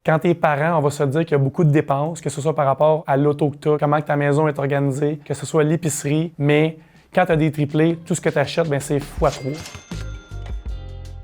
Quand t'es parent, on va se dire qu'il y a beaucoup de dépenses, que ce soit par rapport à l'auto que tu as, comment que ta maison est organisée, que ce soit l'épicerie, mais quand tu as des triplés, tout ce que tu achètes, c'est x3.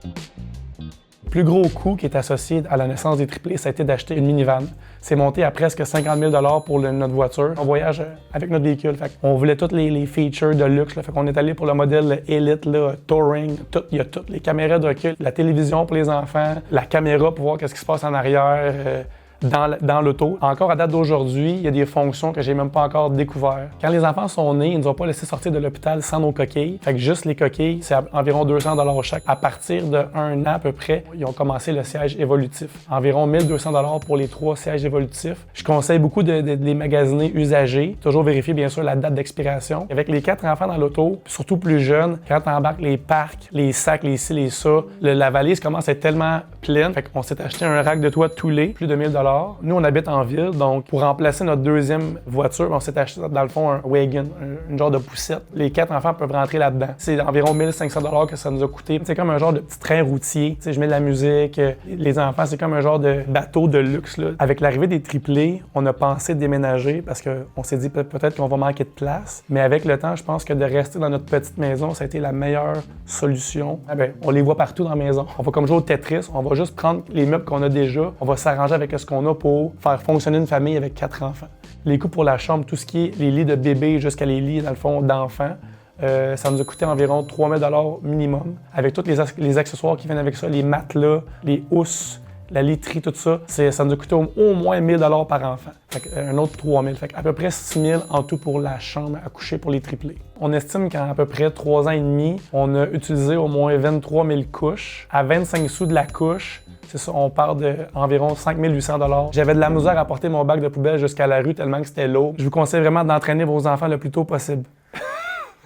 Le plus gros coût qui est associé à la naissance des triplés, ça a été d'acheter une minivan. C'est monté à presque 50 000 $ pour notre voiture. On voyage avec notre véhicule. On voulait tous les features de luxe. Fait qu'on est allé pour le modèle Elite, Touring. Il y a toutes les caméras de recul, la télévision pour les enfants, la caméra pour voir ce qui se passe en arrière. Dans l'auto. Encore à date d'aujourd'hui, il y a des fonctions que j'ai même pas encore découvertes. Quand les enfants sont nés, ils nous ont pas laissé sortir de l'hôpital sans nos coquilles. Fait que juste les coquilles, c'est environ 200 $ chaque. À partir de 1 an à peu près, ils ont commencé le siège évolutif. Environ 1200 $ pour les 3 sièges évolutifs. Je conseille beaucoup de les magasiner usagés. Toujours vérifier bien sûr la date d'expiration. Avec les 4 enfants dans l'auto, surtout plus jeunes, quand tu embarques les parcs, les sacs, les ci, les ça, la valise commence à être tellement pleine. Fait qu'on s'est acheté un rack de toit Thule, plus de 1000 $. Nous, on habite en ville, donc pour remplacer notre deuxième voiture, on s'est acheté dans le fond un wagon, une genre de poussette. Les 4 enfants peuvent rentrer là-dedans. C'est environ 1500 $ que ça nous a coûté. C'est comme un genre de petit train routier. Je mets de la musique. Les enfants, c'est comme un genre de bateau de luxe, là. Avec l'arrivée des triplés, on a pensé déménager parce qu'on s'est dit peut-être qu'on va manquer de place. Mais avec le temps, je pense que de rester dans notre petite maison, ça a été la meilleure solution. On les voit partout dans la maison. On va comme jouer au Tetris. On va juste prendre les meubles qu'on a déjà. On va s'arranger avec ce qu'on a pour faire fonctionner une famille avec 4 enfants. Les coûts pour la chambre, tout ce qui est les lits de bébé jusqu'à les lits, dans le fond, d'enfants, ça nous a coûté environ 3000 $ minimum. Avec tous les accessoires qui viennent avec ça, les matelas, les housses, la literie, tout ça, ça nous a coûté au moins 1000 $ par enfant. Un autre 3000. À peu près 6000 en tout pour la chambre à coucher pour les triplés. On estime qu'en à peu près 3 ans et demi, on a utilisé au moins 23 000 couches. À 25 sous de la couche, c'est ça, on parle d'environ 5 800 $. J'avais de la misère à porter mon bac de poubelle jusqu'à la rue tellement que c'était lourd. Je vous conseille vraiment d'entraîner vos enfants le plus tôt possible.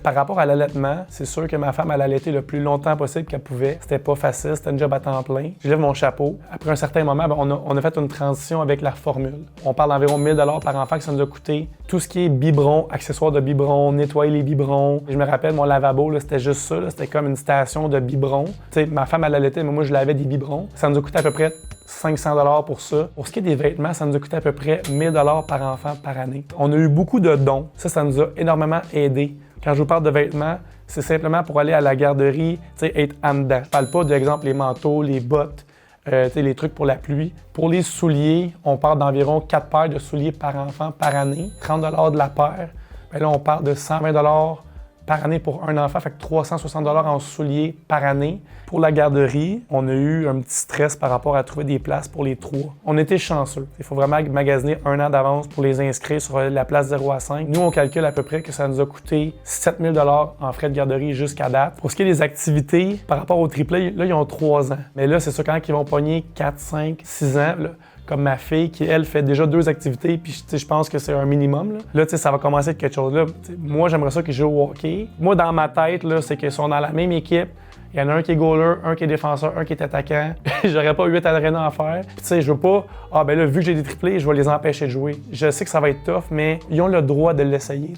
Par rapport à l'allaitement, c'est sûr que ma femme, elle allaitait le plus longtemps possible qu'elle pouvait. C'était pas facile, c'était un job à temps plein. Je lève mon chapeau. Après un certain moment, on a fait une transition avec la formule. On parle d'environ 1000 $ par enfant que ça nous a coûté. Tout ce qui est biberon, accessoires de biberon, nettoyer les biberons. Je me rappelle, mon lavabo, c'était juste ça. C'était comme une station de biberon. Ma femme, elle allaitait, mais moi, je lavais des biberons. Ça nous a coûté à peu près 500 $ pour ça. Pour ce qui est des vêtements, ça nous a coûté à peu près 1000 $ par enfant par année. On a eu beaucoup de dons. Ça nous a énormément aidé. Quand je vous parle de vêtements, c'est simplement pour aller à la garderie, être en dedans. Je parle pas d'exemple les manteaux, les bottes, les trucs pour la pluie. Pour les souliers, on parle d'environ 4 paires de souliers par enfant par année, 30 $ de la paire. Là, on parle de 120 $ par année pour un enfant, fait que 360 $ en souliers par année. Pour la garderie, on a eu un petit stress par rapport à trouver des places pour les 3. On était chanceux. Il faut vraiment magasiner 1 an d'avance pour les inscrire sur la place 0 à 5. Nous, on calcule à peu près que ça nous a coûté 7 000 $ en frais de garderie jusqu'à date. Pour ce qui est des activités, par rapport aux triplés, là, ils ont 3 ans. Mais là, c'est sûr, quand ils vont pogner 4, 5, 6 ans, là, comme ma fille qui, elle, fait déjà 2 activités, puis je pense que c'est un minimum. Là, ça va commencer avec quelque chose. Là, moi, j'aimerais ça qu'ils jouent au hockey. Moi, dans ma tête, là, c'est qu'ils sont dans la même équipe. Il y en a un qui est goaler, un qui est défenseur, un qui est attaquant. J'aurais pas 8 arénas à faire. Puis je veux pas, là, vu que j'ai des triplés, je vais les empêcher de jouer. Je sais que ça va être tough, mais ils ont le droit de l'essayer.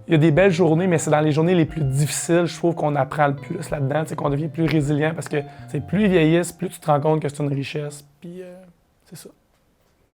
Il y a des belles journées, mais c'est dans les journées les plus difficiles, je trouve qu'on apprend le plus là-dedans, qu'on devient plus résilient parce que plus ils vieillissent, plus tu te rends compte que c'est une richesse. Puis c'est ça.